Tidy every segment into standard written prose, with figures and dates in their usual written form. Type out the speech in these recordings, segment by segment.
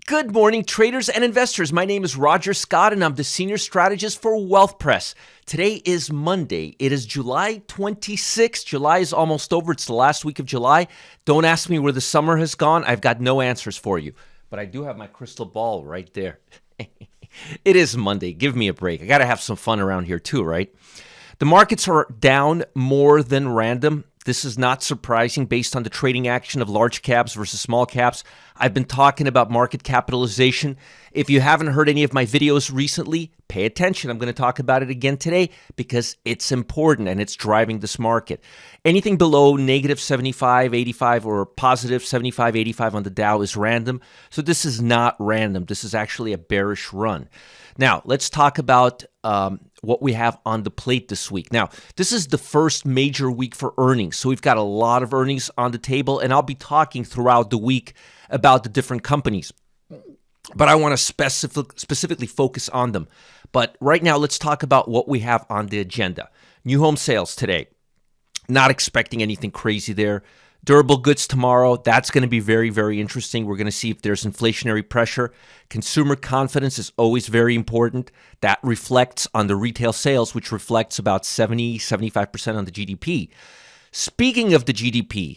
Good morning, traders and investors. My name is 𝗧𝗶𝗺, and I'm the Senior Strategist for WealthPress. Today is Monday. It is July 26th. July is almost over. It's the last week of July. Don't ask me where the summer has gone. I've got no answers for you. But I do have my crystal ball right there. It is Monday. Give me a break. I got to have some fun around here too, right? The markets are down more than random. This is not surprising based on the trading action of large caps versus small caps. I've been talking about market capitalization. If you haven't heard any of my videos recently, pay attention. I'm going to talk about it again today because it's important and it's driving this market. Anything below negative 75, 85 or positive 75, 85 on the Dow is random. So this is not random. This is actually a bearish run. Now, let's talk about what we have on the plate this week. Now, this is the first major week for earnings. So we've got a lot of earnings on the table, and I'll be talking throughout the week about the different companies. But I want to specifically focus on them. But right now, let's talk about what we have on the agenda. New home sales today. Not expecting anything crazy there. Durable goods tomorrow. That's going to be very, very interesting. We're going to see if there's inflationary pressure. Consumer confidence is always very important. That reflects on the retail sales, which reflects about 70, 75% on the GDP. Speaking of the GDP,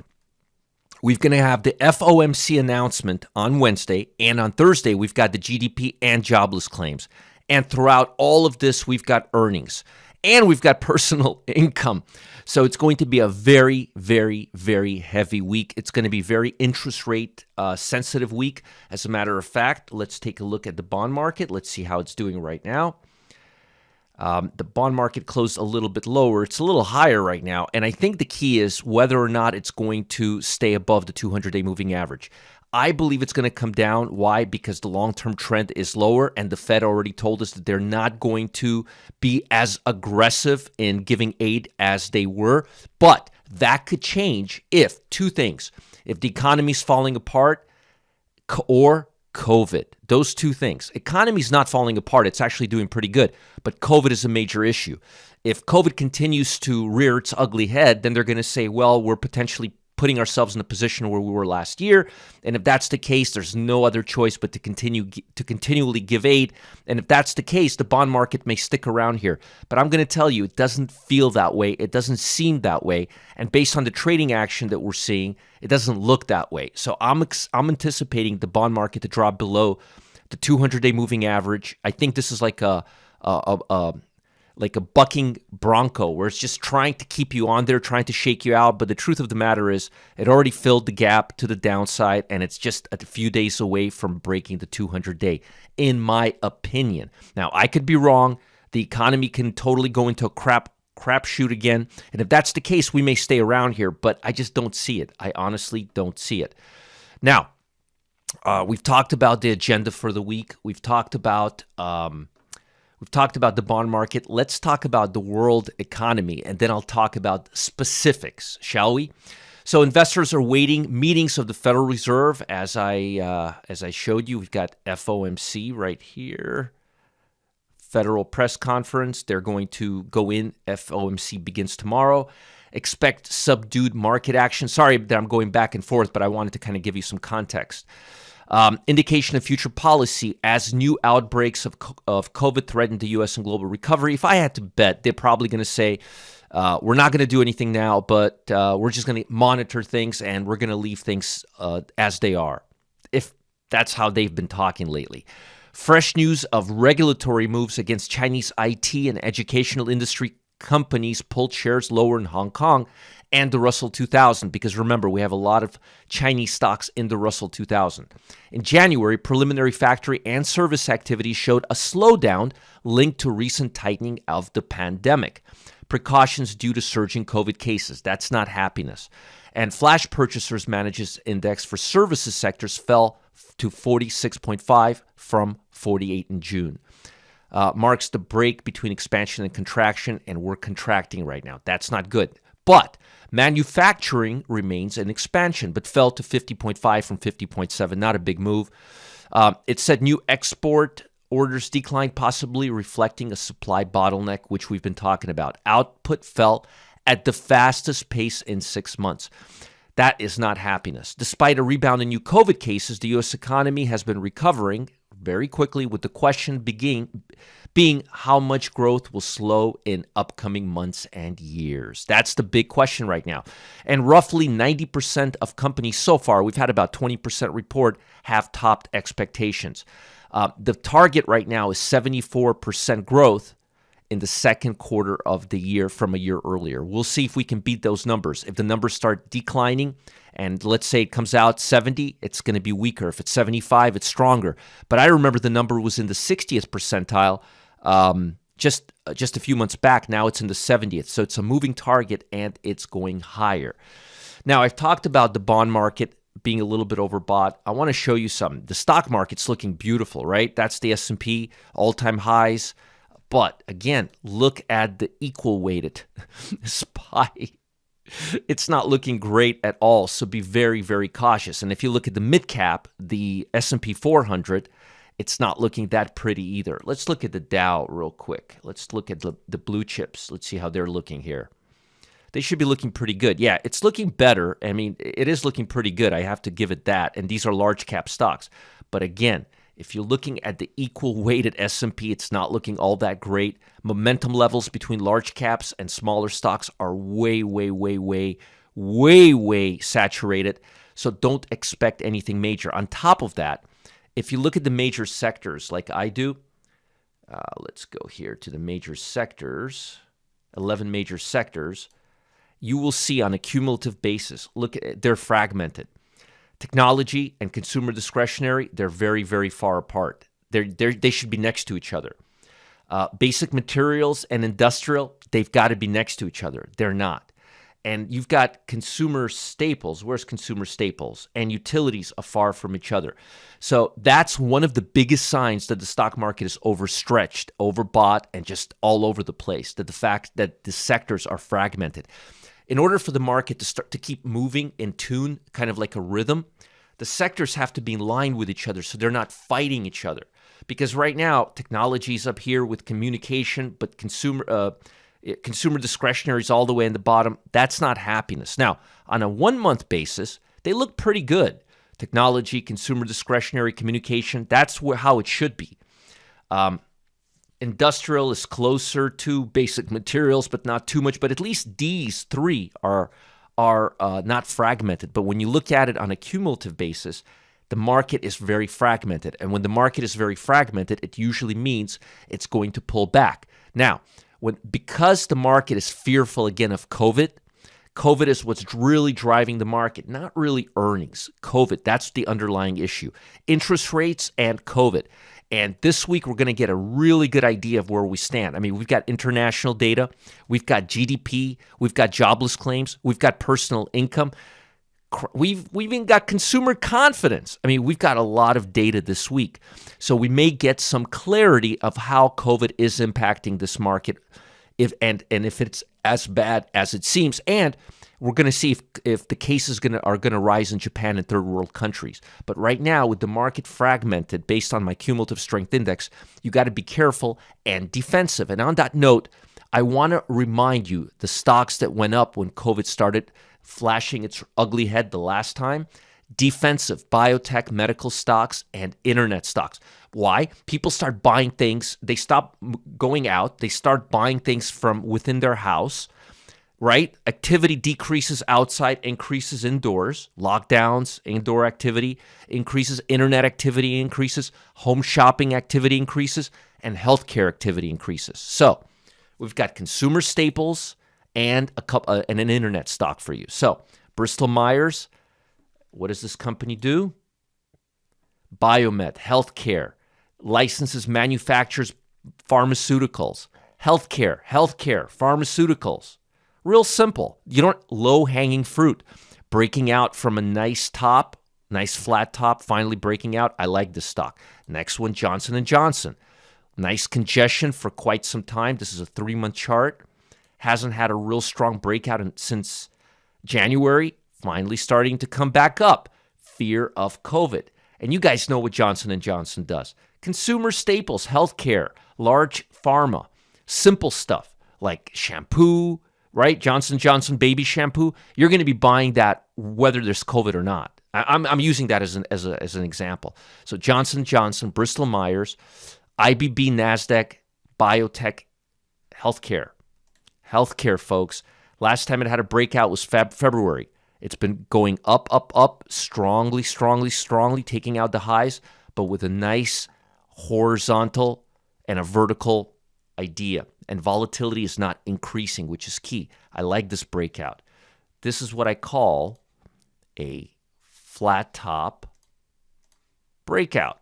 we're going to have the FOMC announcement on Wednesday, and on Thursday, we've got the GDP and jobless claims. And throughout all of this, we've got earnings. And we've got personal income. So it's going to be a very, very, very heavy week. It's going to be very interest rate sensitive week. As a matter of fact, let's take a look at the bond market. Let's see how it's doing right now. The bond market closed a little bit lower. It's a little higher right now. And I think the key is whether or not it's going to stay above the 200-day moving average. I believe it's going to come down. Why? Because the long-term trend is lower, and the Fed already told us that they're not going to be as aggressive in giving aid as they were. But that could change if two things. If the economy's falling apart or COVID. Those two things. Economy's not falling apart. It's actually doing pretty good. But COVID is a major issue. If COVID continues to rear its ugly head, then they're going to say, well, we're potentially putting ourselves in a position where we were last year. And if that's the case, there's no other choice but to continually give aid. And if that's the case, the bond market may stick around here. But I'm going to tell you, it doesn't feel that way. It doesn't seem that way. And based on the trading action that we're seeing, it doesn't look that way. So I'm anticipating the bond market to drop below the 200-day moving average. I think this is like a bucking bronco where it's just trying to keep you on there, trying to shake you out. But the truth of the matter is it already filled the gap to the downside, and it's just a few days away from breaking the 200-day, in my opinion. Now, I could be wrong. The economy can totally go into a crapshoot again. And if that's the case, we may stay around here, but I just don't see it. I honestly don't see it. Now, we've talked about the agenda for the week. We've talked about the bond market. Let's talk about the world economy, and then I'll talk about specifics, shall we? So investors are waiting meetings of the Federal Reserve. As I showed you, we've got FOMC right here. Federal press conference. They're going to go in. FOMC begins tomorrow. Expect subdued market action. Sorry that I'm going back and forth, but I wanted to kind of give you some context. Indication of future policy as new outbreaks of COVID threaten the U.S. and global recovery. If I had to bet, they're probably going to say, we're not going to do anything now, but we're just going to monitor things and we're going to leave things as they are. If that's how they've been talking lately. Fresh news of regulatory moves against Chinese IT and educational industry companies pulled shares lower in Hong Kong and the Russell 2000, because remember, we have a lot of Chinese stocks in the Russell 2000. In January, preliminary factory and service activity showed a slowdown linked to recent tightening of the pandemic. Precautions due to surging COVID cases. That's not happiness. And flash purchasers managers index for services sectors fell to 46.5 from 48 in June. Marks the break between expansion and contraction, and we're contracting right now. That's not good. But manufacturing remains in expansion, but fell to 50.5 from 50.7. Not a big move. It said new export orders declined, possibly reflecting a supply bottleneck, which we've been talking about. Output fell at the fastest pace in 6 months. That is not happiness. Despite a rebound in new COVID cases, the U.S. economy has been recovering very quickly, with the question being how much growth will slow in upcoming months and years. That's the big question right now. And roughly 90% of companies so far, we've had about 20% report, have topped expectations. The target right now is 74% growth in the second quarter of the year from a year earlier. We'll see if we can beat those numbers. If the numbers start declining, and let's say it comes out 70, it's going to be weaker. If it's 75, it's stronger. But I remember the number was in the 60th percentile just a few months back. Now it's in the 70th. So it's a moving target, and it's going higher. Now, I've talked about the bond market being a little bit overbought. I want to show you something. The stock market's looking beautiful, right? That's the S&P, all-time highs. But again, look at the equal weighted SPY. It's not looking great at all, so be very, very cautious. And if you look at the mid cap, the S&P 400, it's not looking that pretty either. Let's look at the Dow real quick. Let's look at the blue chips. Let's see how they're looking here. They should be looking pretty good. Yeah, it's looking better. I mean, it is looking pretty good. I have to give it that. And these are large cap stocks. But again, if you're looking at the equal weighted S&P, it's not looking all that great. Momentum levels between large caps and smaller stocks are way, way, way, way, way, way saturated. So don't expect anything major. On top of that, if you look at the major sectors like I do, let's go here to the major sectors, 11 major sectors, you will see on a cumulative basis, look at they're fragmented. Technology and consumer discretionary, they're very, very far apart. They should be next to each other. Basic materials and industrial, they've got to be next to each other. They're not. And you've got consumer staples. Where's consumer staples? And utilities are far from each other. So that's one of the biggest signs that the stock market is overstretched, overbought, and just all over the place. That the fact that the sectors are fragmented. In order for the market to start to keep moving in tune, kind of like a rhythm, the sectors have to be in line with each other so they're not fighting each other. Because right now, technology is up here with communication, but consumer discretionary is all the way in the bottom. That's not happiness. Now, on a 1 month basis, they look pretty good. Technology, consumer discretionary, communication, that's how it should be. Industrial is closer to basic materials, but not too much. But at least these three are not fragmented. But when you look at it on a cumulative basis, the market is very fragmented. And when the market is very fragmented, it usually means it's going to pull back. Now, because the market is fearful again of COVID is what's really driving the market, not really earnings. COVID, that's the underlying issue. Interest rates and COVID. And this week, we're going to get a really good idea of where we stand. I mean, we've got international data. We've got GDP. We've got jobless claims. We've got personal income. We've even got consumer confidence. I mean, we've got a lot of data this week. So we may get some clarity of how COVID is impacting this market if it's as bad as it seems. And we're going to see if the cases are going to rise in Japan and third world countries. But right now, with the market fragmented based on my cumulative strength index, you got to be careful and defensive. And on that note, I want to remind you the stocks that went up when COVID started flashing its ugly head the last time: defensive, biotech, medical stocks, and internet stocks. Why? People start buying things. They stop going out. They start buying things from within their house. Right? Activity decreases outside, increases indoors. Lockdowns, indoor activity increases. Internet activity increases. Home shopping activity increases. And healthcare activity increases. So we've got consumer staples and and an internet stock for you. So Bristol-Myers, what does this company do? Biomed, healthcare, licenses, manufactures pharmaceuticals. Healthcare, pharmaceuticals. Real simple. You don't low-hanging fruit. Breaking out from a nice top, nice flat top, finally breaking out. I like this stock. Next one, Johnson & Johnson. Nice congestion for quite some time. This is a 3-month chart. Hasn't had a real strong breakout since January. Finally starting to come back up. Fear of COVID. And you guys know what Johnson & Johnson does. Consumer staples, healthcare, large pharma, simple stuff like shampoo, right? Johnson & Johnson baby shampoo, you're going to be buying that whether there's COVID or not. I'm using that as an example. So Johnson & Johnson, Bristol Myers, IBB, NASDAQ, biotech, healthcare. Healthcare, folks. Last time it had a breakout was February. It's been going up, strongly, taking out the highs, but with a nice horizontal and a vertical idea. And volatility is not increasing, which is key. I like this breakout. This is what I call a flat top breakout.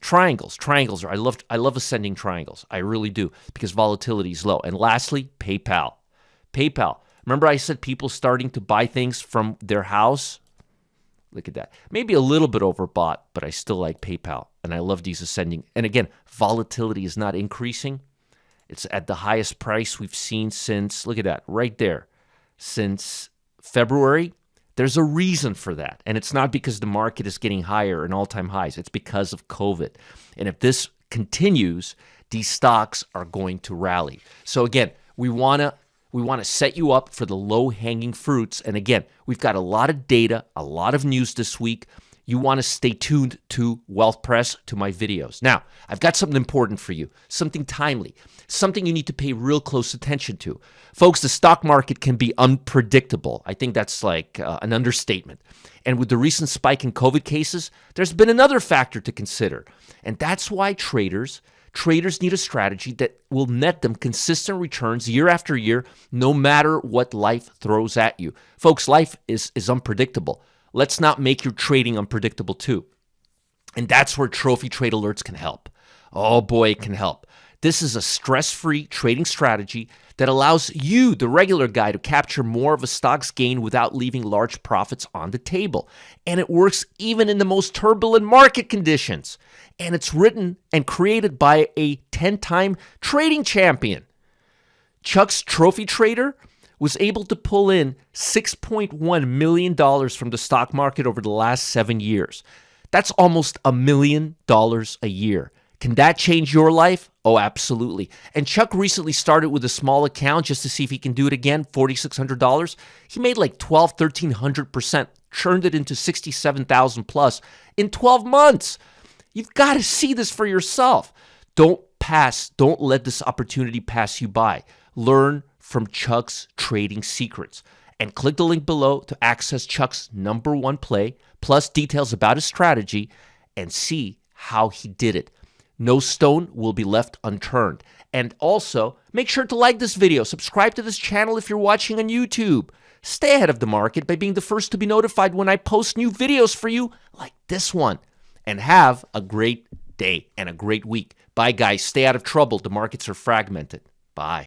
Triangles. I love ascending triangles. I really do, because volatility is low. And lastly, PayPal. Remember I said people starting to buy things from their house? Look at that. Maybe a little bit overbought, but I still like PayPal. And I love these ascending. And again, volatility is not increasing. It's at the highest price we've seen since, look at that, right there, since February. There's a reason for that. And it's not because the market is getting higher and all-time highs. It's because of COVID. And if this continues, these stocks are going to rally. So again, we want to set you up for the low-hanging fruits. And again, we've got a lot of data, a lot of news this week. You want to stay tuned to Wealth Press, to my videos. Now, I've got something important for you, something timely, something you need to pay real close attention to. Folks, the stock market can be unpredictable. I think that's like an understatement. And with the recent spike in COVID cases, there's been another factor to consider. And that's why traders need a strategy that will net them consistent returns year after year, no matter what life throws at you. Folks, life is unpredictable. Let's not make your trading unpredictable too. And that's where Trophy Trade Alerts can help. Oh boy, it can help. This is a stress-free trading strategy that allows you, the regular guy, to capture more of a stock's gain without leaving large profits on the table. And it works even in the most turbulent market conditions. And it's written and created by a 10-time trading champion. Chuck's Trophy Trader was able to pull in $6.1 million from the stock market over the last 7 years. That's almost $1 million a year. Can that change your life? Oh, absolutely. And Chuck recently started with a small account just to see if he can do it again, $4,600. He made like 1,300%, churned it into 67,000 plus in 12 months. You've got to see this for yourself. Don't let this opportunity pass you by. Learn from Chuck's trading secrets. And click the link below to access Chuck's #1 play, plus details about his strategy, and see how he did it. No stone will be left unturned. And also, make sure to like this video, subscribe to this channel if you're watching on YouTube. Stay ahead of the market by being the first to be notified when I post new videos for you like this one. And have a great day and a great week. Bye, guys. Stay out of trouble. The markets are fragmented. Bye.